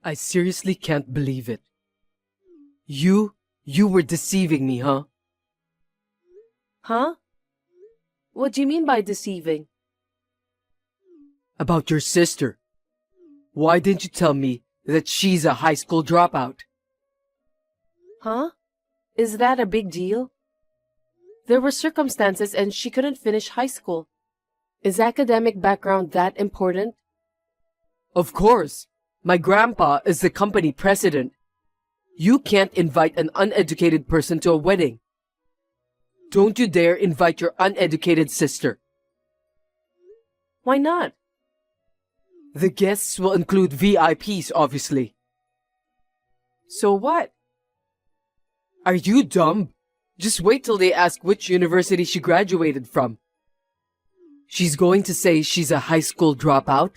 I seriously can't believe it. You were deceiving me, huh? Huh? What do you mean by deceiving? About your sister. Why didn't you tell me that she's a high school dropout? Huh? Is that a big deal? There were circumstances and she couldn't finish high school. Is academic background that important? Of course. My grandpa is the company president. You can't invite an uneducated person to a wedding. Don't you dare invite your uneducated sister. Why not? The guests will include VIPs, obviously. So what? Are you dumb? Just wait till they ask which university she graduated from. She's going to say she's a high school dropout?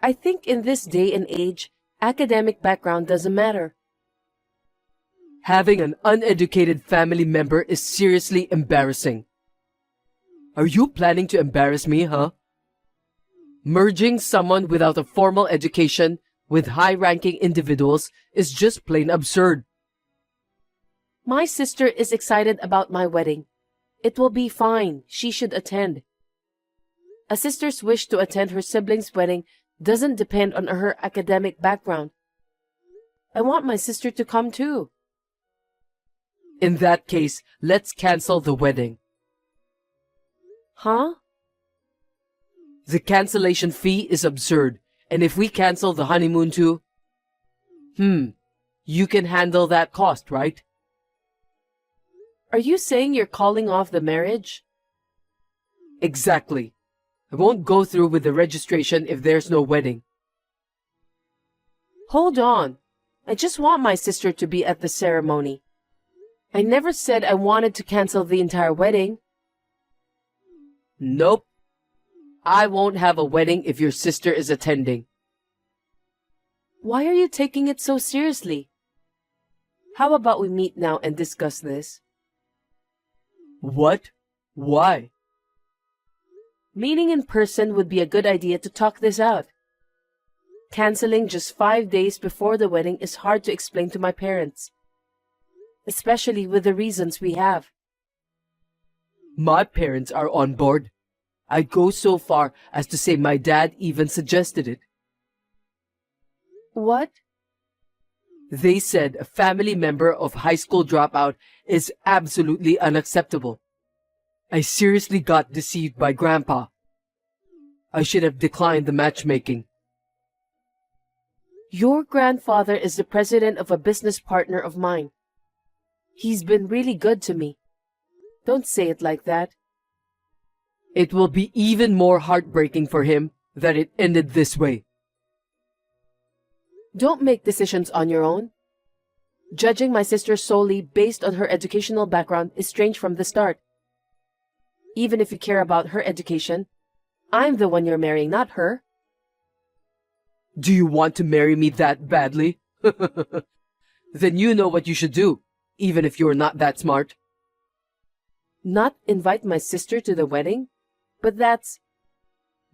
I think in this day and age, academic background doesn't matter. Having an uneducated family member is seriously embarrassing. Are you planning to embarrass me, huh? Merging someone without a formal education with high-ranking individuals is just plain absurd. My sister is excited about my wedding. It will be fine. She should attend. A sister's wish to attend her sibling's wedding doesn't depend on her academic background. I want my sister to come too. In that case, let's cancel the wedding. Huh? The cancellation fee is absurd, and if we cancel the honeymoon too... you can handle that cost, right? Are you saying you're calling off the marriage? Exactly. I won't go through with the registration if there's no wedding. Hold on. I just want my sister to be at the ceremony. I never said I wanted to cancel the entire wedding. Nope. I won't have a wedding if your sister is attending. Why are you taking it so seriously? How about we meet now and discuss this? What? Why? Meeting in person would be a good idea to talk this out. Canceling just 5 days before the wedding is hard to explain to my parents, especially with the reasons we have. My parents are on board. I'd go so far as to say my dad even suggested it. What? They said a family member of high school dropout is absolutely unacceptable. I seriously got deceived by Grandpa. I should have declined the matchmaking. Your grandfather is the president of a business partner of mine. He's been really good to me. Don't say it like that. It will be even more heartbreaking for him that it ended this way. Don't make decisions on your own. Judging my sister solely based on her educational background is strange from the start. Even if you care about her education, I'm the one you're marrying, not her. Do you want to marry me that badly? Then you know what you should do, even if you're not that smart. Not invite my sister to the wedding? But that's...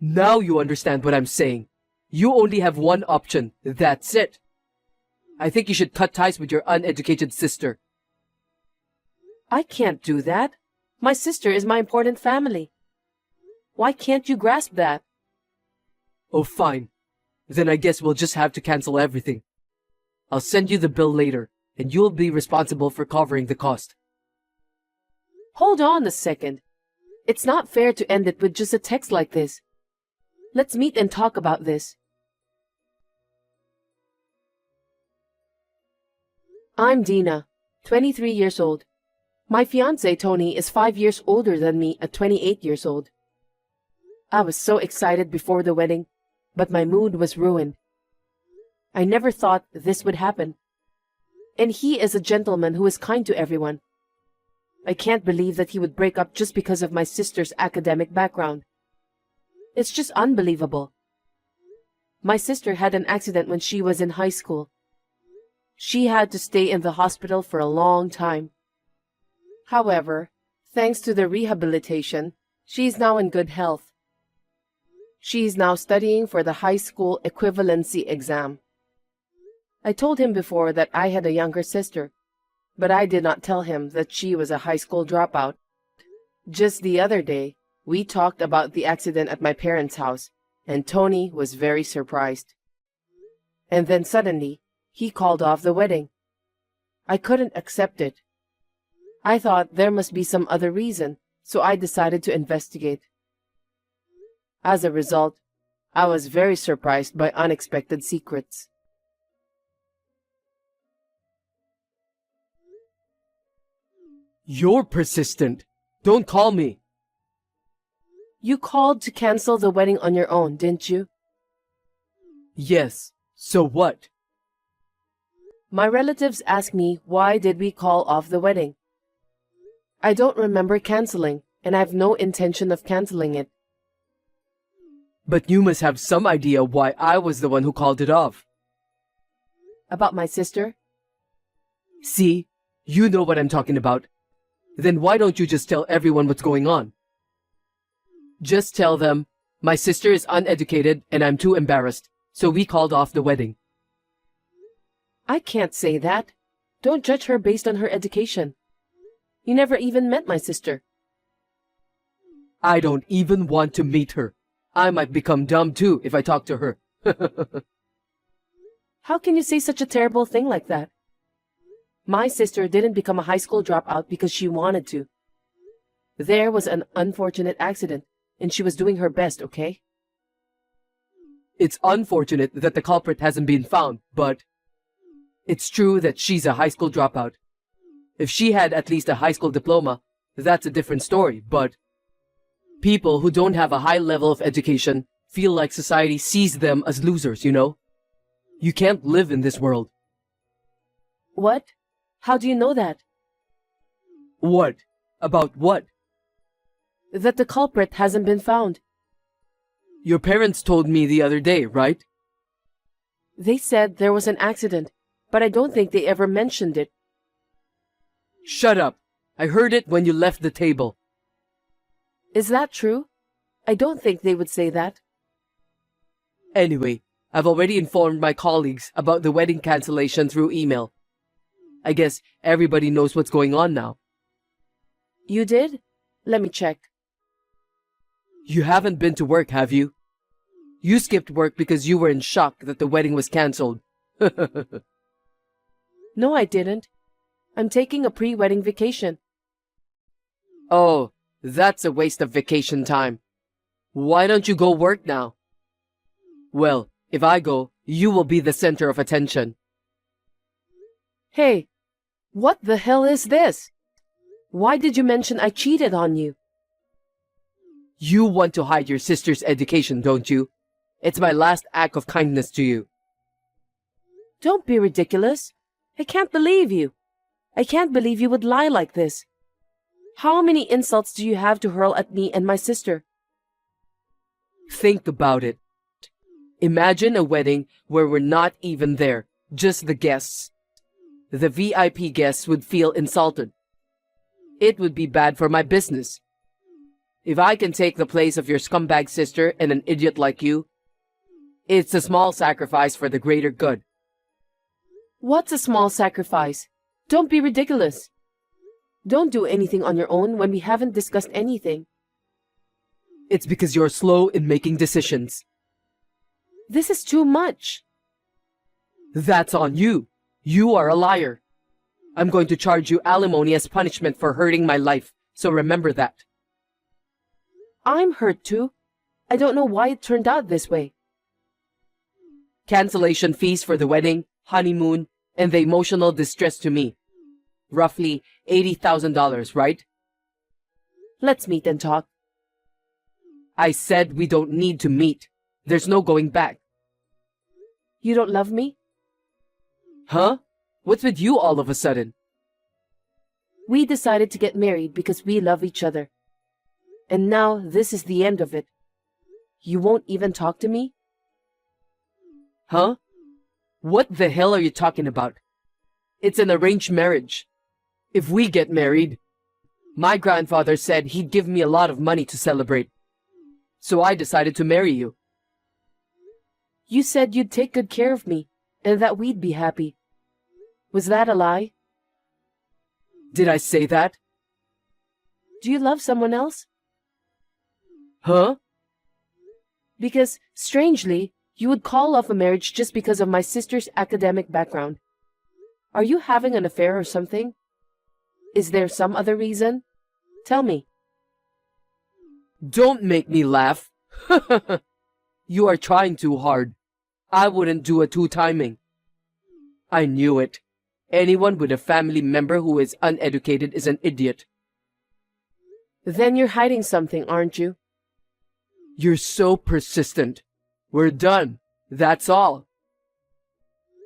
Now you understand what I'm saying. You only have one option. That's it. I think you should cut ties with your uneducated sister. I can't do that. My sister is my important family. Why can't you grasp that? Oh, fine. Then I guess we'll just have to cancel everything. I'll send you the bill later, and you'll be responsible for covering the cost. Hold on a second. It's not fair to end it with just a text like this. Let's meet and talk about this. I'm Dina, 23 years old. My fiancé, Tony, is 5 years older than me at 28 years old. I was so excited before the wedding, but my mood was ruined. I never thought this would happen. And he is a gentleman who is kind to everyone. I can't believe that he would break up just because of my sister's academic background. It's just unbelievable. My sister had an accident when she was in high school. She had to stay in the hospital for a long time. However, thanks to the rehabilitation, she is now in good health. She is now studying for the high school equivalency exam. I told him before that I had a younger sister, but I did not tell him that she was a high school dropout. Just the other day, we talked about the accident at my parents' house, and Tony was very surprised. And then suddenly, he called off the wedding. I couldn't accept it. I thought there must be some other reason, so I decided to investigate. As a result, I was very surprised by unexpected secrets. You're persistent. Don't call me. You called to cancel the wedding on your own, didn't you? Yes. So what? My relatives asked me why did we call off the wedding. I don't remember canceling, and I have no intention of canceling it. But you must have some idea why I was the one who called it off. About my sister? See? You know what I'm talking about. Then why don't you just tell everyone what's going on? Just tell them, my sister is uneducated and I'm too embarrassed, so we called off the wedding. I can't say that. Don't judge her based on her education. You never even met my sister. I don't even want to meet her. I might become dumb too if I talk to her. How can you say such a terrible thing like that? My sister didn't become a high school dropout because she wanted to. There was an unfortunate accident, and she was doing her best, okay? It's unfortunate that the culprit hasn't been found, but it's true that she's a high school dropout. If she had at least a high school diploma, that's a different story, but people who don't have a high level of education feel like society sees them as losers, you know? You can't live in this world. What? How do you know that? What? About what? That the culprit hasn't been found. Your parents told me the other day, right? They said there was an accident, but I don't think they ever mentioned it. Shut up. I heard it when you left the table. Is that true? I don't think they would say that. Anyway, I've already informed my colleagues about the wedding cancellation through email. I guess everybody knows what's going on now. You did? Let me check. You haven't been to work, have you? You skipped work because you were in shock that the wedding was cancelled. No, I didn't. I'm taking a pre-wedding vacation. Oh, that's a waste of vacation time. Why don't you go work now? Well, if I go, you will be the center of attention. Hey, what the hell is this? Why did you mention I cheated on you? You want to hide your sister's education, don't you? It's my last act of kindness to you. Don't be ridiculous. I can't believe you. I can't believe you would lie like this. How many insults do you have to hurl at me and my sister? Think about it. Imagine a wedding where we're not even there, just the guests. The VIP guests would feel insulted. It would be bad for my business. If I can take the place of your scumbag sister and an idiot like you, it's a small sacrifice for the greater good. What's a small sacrifice? Don't be ridiculous. Don't do anything on your own when we haven't discussed anything. It's because you're slow in making decisions. This is too much. That's on you. You are a liar. I'm going to charge you alimony as punishment for hurting my life, so remember that. I'm hurt too. I don't know why it turned out this way. Cancellation fees for the wedding, honeymoon, and the emotional distress to me. Roughly $80,000, right? Let's meet and talk. I said we don't need to meet. There's no going back. You don't love me? Huh? What's with you all of a sudden? We decided to get married because we love each other. And now this is the end of it. You won't even talk to me? Huh? What the hell are you talking about? It's an arranged marriage. If we get married, my grandfather said he'd give me a lot of money to celebrate. So I decided to marry you. You said you'd take good care of me and that we'd be happy. Was that a lie? Did I say that? Do you love someone else? Huh? Because, strangely, you would call off a marriage just because of my sister's academic background. Are you having an affair or something? Is there some other reason? Tell me. Don't make me laugh. You are trying too hard. I wouldn't do a two-timing. I knew it. Anyone with a family member who is uneducated is an idiot. Then you're hiding something, aren't you? You're so persistent. We're done. That's all.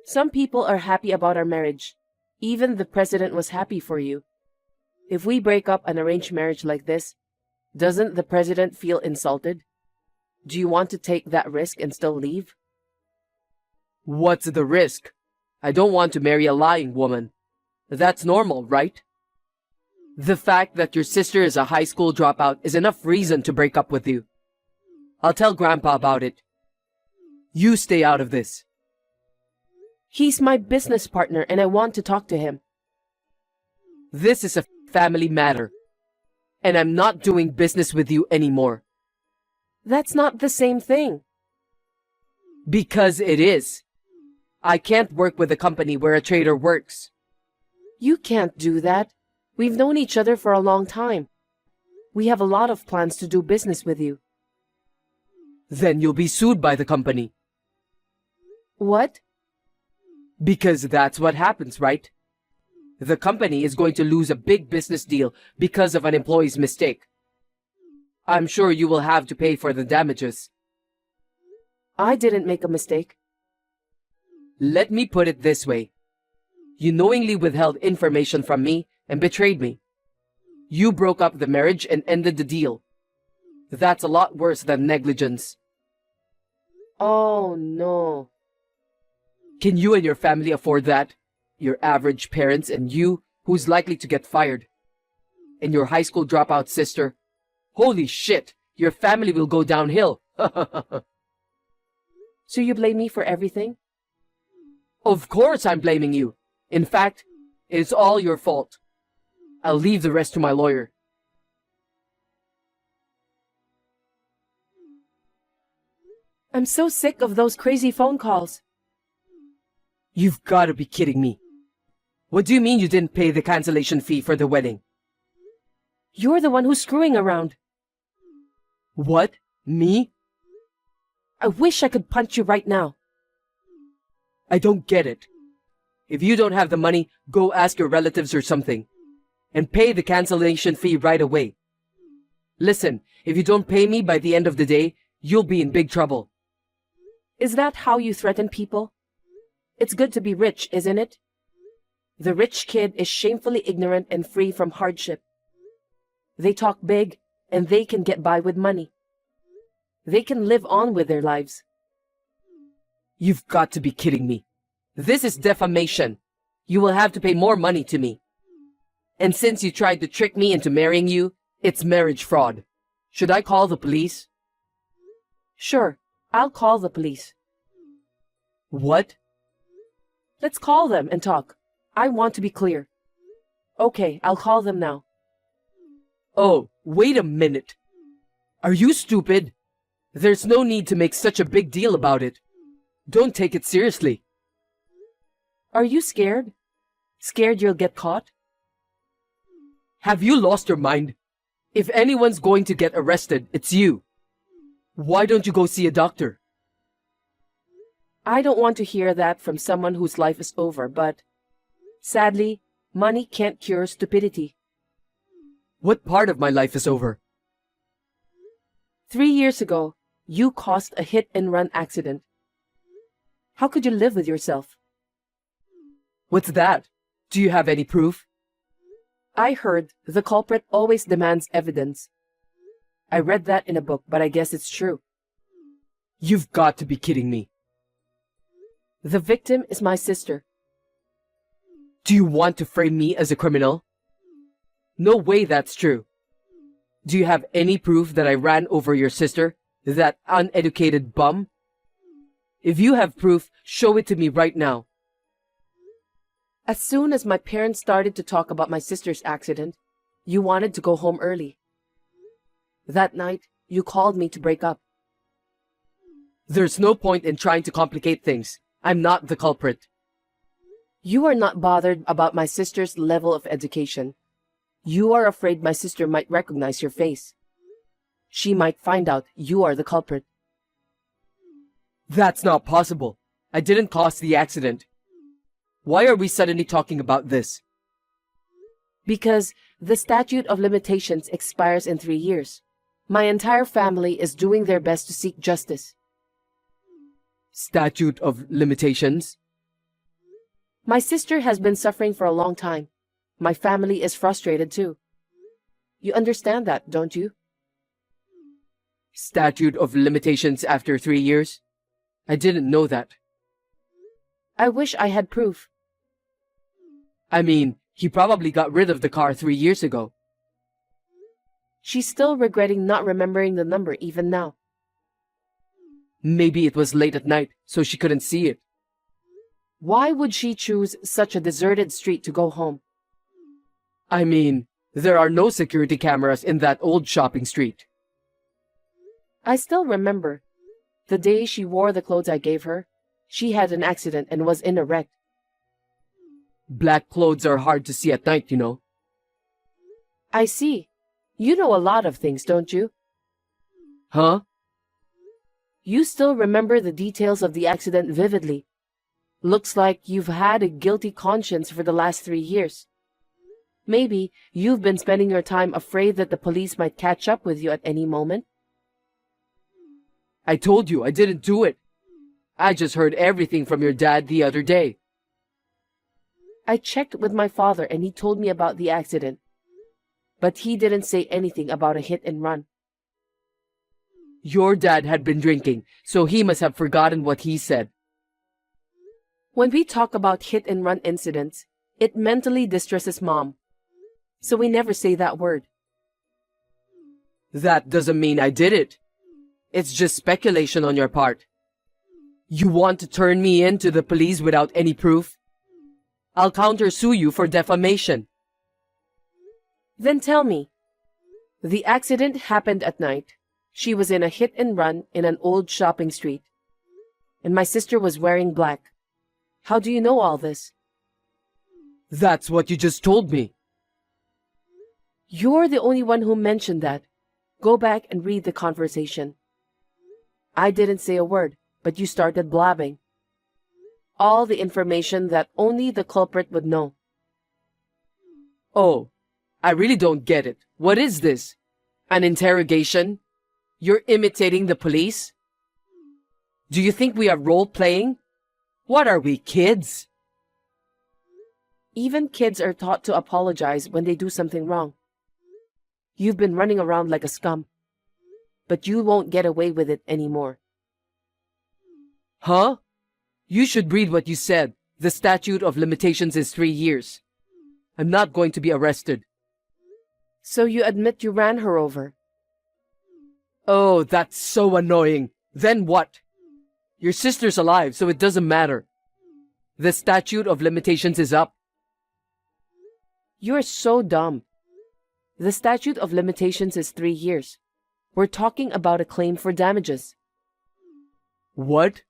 Some people are happy about our marriage. Even the president was happy for you. If we break up an arranged marriage like this, doesn't the president feel insulted? Do you want to take that risk and still leave? What's the risk? I don't want to marry a lying woman. That's normal, right? The fact that your sister is a high school dropout is enough reason to break up with you. I'll tell Grandpa about it. You stay out of this. He's my business partner and I want to talk to him. This is a family matter. And I'm not doing business with you anymore. That's not the same thing. Because it is. I can't work with a company where a trader works. You can't do that. We've known each other for a long time. We have a lot of plans to do business with you. Then you'll be sued by the company. What? Because that's what happens, right? The company is going to lose a big business deal because of an employee's mistake. I'm sure you will have to pay for the damages. I didn't make a mistake. Let me put it this way. You knowingly withheld information from me and betrayed me. You broke up the marriage and ended the deal. That's a lot worse than negligence. Oh, no. Can you and your family afford that? Your average parents and you, who's likely to get fired. And your high school dropout sister. Holy shit, your family will go downhill. So you blame me for everything? Of course I'm blaming you. In fact, it's all your fault. I'll leave the rest to my lawyer. I'm so sick of those crazy phone calls. You've got to be kidding me. What do you mean you didn't pay the cancellation fee for the wedding? You're the one who's screwing around. What? Me? I wish I could punch you right now. I don't get it. If you don't have the money, go ask your relatives or something. And pay the cancellation fee right away. Listen, if you don't pay me by the end of the day, you'll be in big trouble. Is that how you threaten people? It's good to be rich, isn't it? The rich kid is shamefully ignorant and free from hardship. They talk big, and they can get by with money. They can live on with their lives. You've got to be kidding me. This is defamation. You will have to pay more money to me. And since you tried to trick me into marrying you, it's marriage fraud. Should I call the police? Sure, I'll call the police. What? Let's call them and talk. I want to be clear. Okay, I'll call them now. Oh, wait a minute. Are you stupid? There's no need to make such a big deal about it. Don't take it seriously. Are you scared? Scared you'll get caught? Have you lost your mind? If anyone's going to get arrested, it's you. Why don't you go see a doctor? I don't want to hear that from someone whose life is over, but sadly, money can't cure stupidity. What part of my life is over? 3 years ago, you caused a hit-and-run accident. How could you live with yourself? What's that? Do you have any proof? I heard the culprit always demands evidence. I read that in a book, but I guess it's true. You've got to be kidding me. The victim is my sister. Do you want to frame me as a criminal? No way that's true. Do you have any proof that I ran over your sister, that uneducated bum? If you have proof, show it to me right now. As soon as my parents started to talk about my sister's accident, you wanted to go home early. That night, you called me to break up. There's no point in trying to complicate things. I'm not the culprit. You are not bothered about my sister's level of education. You are afraid my sister might recognize your face. She might find out you are the culprit. That's not possible. I didn't cause the accident. Why are we suddenly talking about this? Because the statute of limitations expires in 3 years. My entire family is doing their best to seek justice. Statute of limitations? My sister has been suffering for a long time. My family is frustrated too. You understand that, don't you? Statute of limitations after 3 years? I didn't know that. I wish I had proof. I mean, he probably got rid of the car 3 years ago. She's still regretting not remembering the number even now. Maybe it was late at night, so she couldn't see it. Why would she choose such a deserted street to go home? I mean, there are no security cameras in that old shopping street. I still remember. The day she wore the clothes I gave her, she had an accident and was in a wreck. Black clothes are hard to see at night, you know. I see. You know a lot of things, don't you? Huh? You still remember the details of the accident vividly. Looks like you've had a guilty conscience for the last 3 years. Maybe you've been spending your time afraid that the police might catch up with you at any moment. I told you I didn't do it. I just heard everything from your dad the other day. I checked with my father and he told me about the accident. But he didn't say anything about a hit and run. Your dad had been drinking, so he must have forgotten what he said. When we talk about hit and run incidents, it mentally distresses Mom. So we never say that word. That doesn't mean I did it. It's just speculation on your part. You want to turn me in to the police without any proof? I'll countersue you for defamation. Then tell me. The accident happened at night. She was in a hit and run in an old shopping street. And my sister was wearing black. How do you know all this? That's what you just told me. You're the only one who mentioned that. Go back and read the conversation. I didn't say a word, but you started blabbing. All the information that only the culprit would know. Oh, I really don't get it. What is this? An interrogation? You're imitating the police? Do you think we are role-playing? What are we, kids? Even kids are taught to apologize when they do something wrong. You've been running around like a scum. But you won't get away with it anymore. Huh? You should read what you said. The statute of limitations is 3 years. I'm not going to be arrested. So you admit you ran her over? Oh, that's so annoying. Then what? Your sister's alive, so it doesn't matter. The statute of limitations is up. You're so dumb. The statute of limitations is 3 years. We're talking about a claim for damages. What?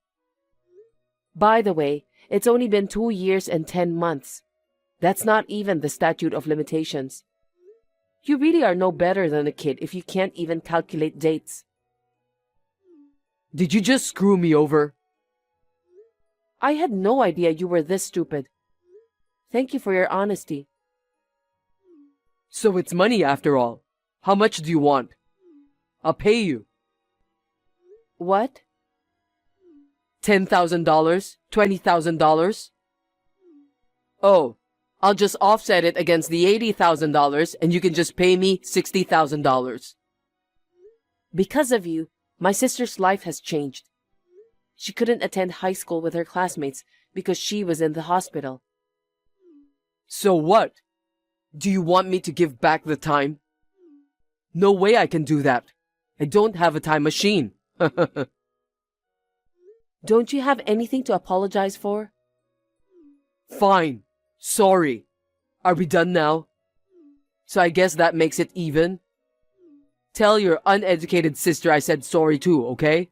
By the way, it's only been 2 years and 10 months. That's not even the statute of limitations. You really are no better than a kid if you can't even calculate dates. Did you just screw me over? I had no idea you were this stupid. Thank you for your honesty. So it's money after all. How much do you want? I'll pay you. What? $10,000? $20,000? Oh, I'll just offset it against the $80,000 and you can just pay me $60,000. Because of you, my sister's life has changed. She couldn't attend high school with her classmates because she was in the hospital. So what? Do you want me to give back the time? No way I can do that. I don't have a time machine. Don't you have anything to apologize for? Fine. Sorry. Are we done now? So I guess that makes it even? Tell your uneducated sister I said sorry too, okay?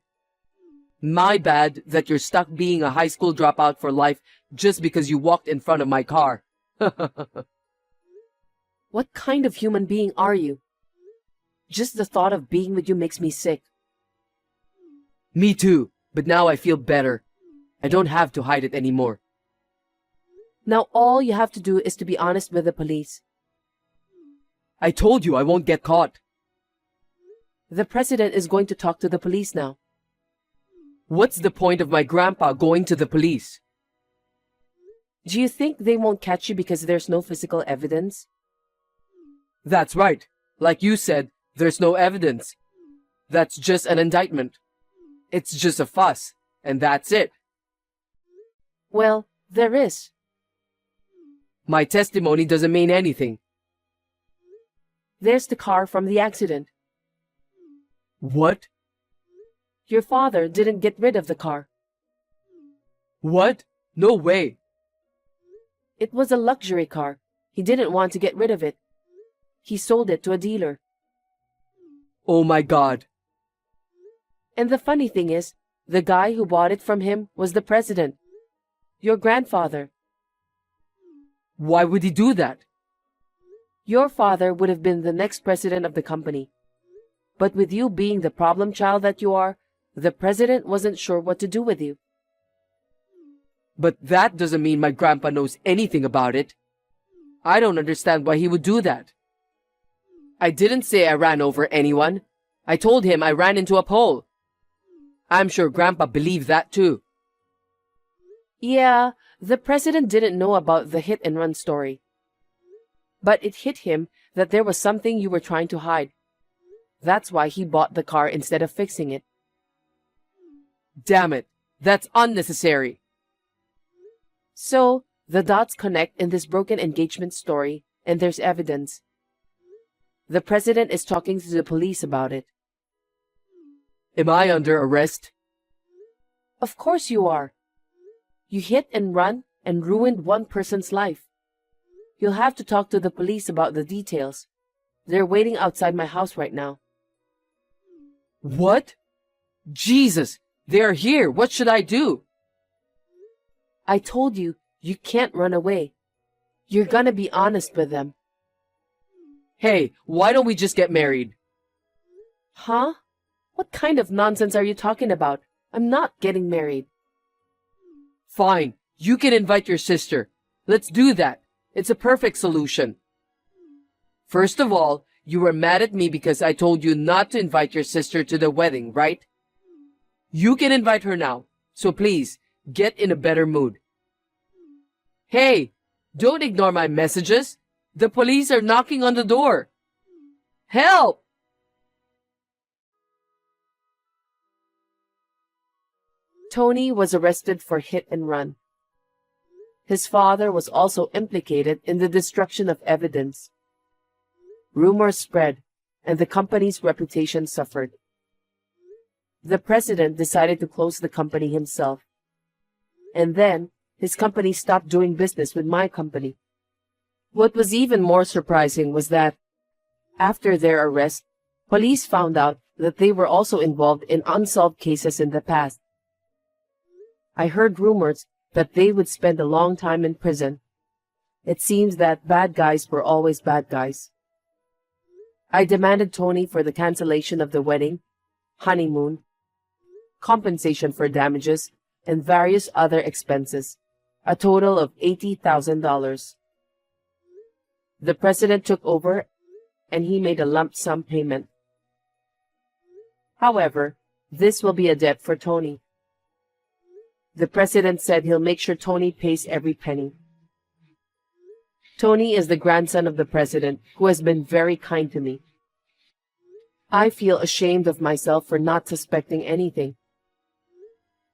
My bad that you're stuck being a high school dropout for life just because you walked in front of my car. What kind of human being are you? Just the thought of being with you makes me sick. Me too, but now I feel better. I don't have to hide it anymore. Now all you have to do is to be honest with the police. I told you I won't get caught. The president is going to talk to the police now. What's the point of my grandpa going to the police? Do you think they won't catch you because there's no physical evidence? That's right. Like you said, there's no evidence. That's just an indictment. It's just a fuss, and that's it. Well, there is. My testimony doesn't mean anything. There's the car from the accident. What? Your father didn't get rid of the car. What? No way. It was a luxury car. He didn't want to get rid of it. He sold it to a dealer. Oh my God. And the funny thing is, the guy who bought it from him was the president. Your grandfather. Why would he do that? Your father would have been the next president of the company. But with you being the problem child that you are, the president wasn't sure what to do with you. But that doesn't mean my grandpa knows anything about it. I don't understand why he would do that. I didn't say I ran over anyone. I told him I ran into a pole. I'm sure grandpa believed that too. Yeah, the president didn't know about the hit and run story. But it hit him that there was something you were trying to hide. That's why he bought the car instead of fixing it. Damn it, that's unnecessary. So, the dots connect in this broken engagement story, and there's evidence. The president is talking to the police about it. Am I under arrest? Of course you are. You hit and run and ruined one person's life. You'll have to talk to the police about the details. They're waiting outside my house right now. What? Jesus, they are here. What should I do? I told you, you can't run away. You're gonna be honest with them. Hey, why don't we just get married? Huh? What kind of nonsense are you talking about? I'm not getting married. Fine, you can invite your sister. Let's do that. It's a perfect solution. First of all, you were mad at me because I told you not to invite your sister to the wedding, right? You can invite her now, so please, get in a better mood. Hey, don't ignore my messages. The police are knocking on the door. Help! Tony was arrested for hit and run. His father was also implicated in the destruction of evidence. Rumors spread, and the company's reputation suffered. The president decided to close the company himself. And then, his company stopped doing business with my company. What was even more surprising was that, after their arrest, police found out that they were also involved in unsolved cases in the past. I heard rumors that they would spend a long time in prison. It seems that bad guys were always bad guys. I demanded Tony for the cancellation of the wedding, honeymoon, compensation for damages, and various other expenses, a total of $80,000. The president took over and he made a lump sum payment. However, this will be a debt for Tony. The president said he'll make sure Tony pays every penny. Tony is the grandson of the president who has been very kind to me. I feel ashamed of myself for not suspecting anything.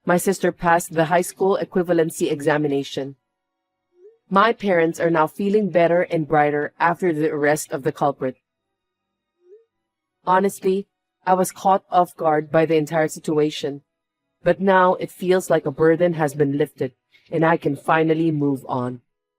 My sister passed the high school equivalency examination. My parents are now feeling better and brighter after the arrest of the culprit. Honestly, I was caught off guard by the entire situation. But now it feels like a burden has been lifted and I can finally move on.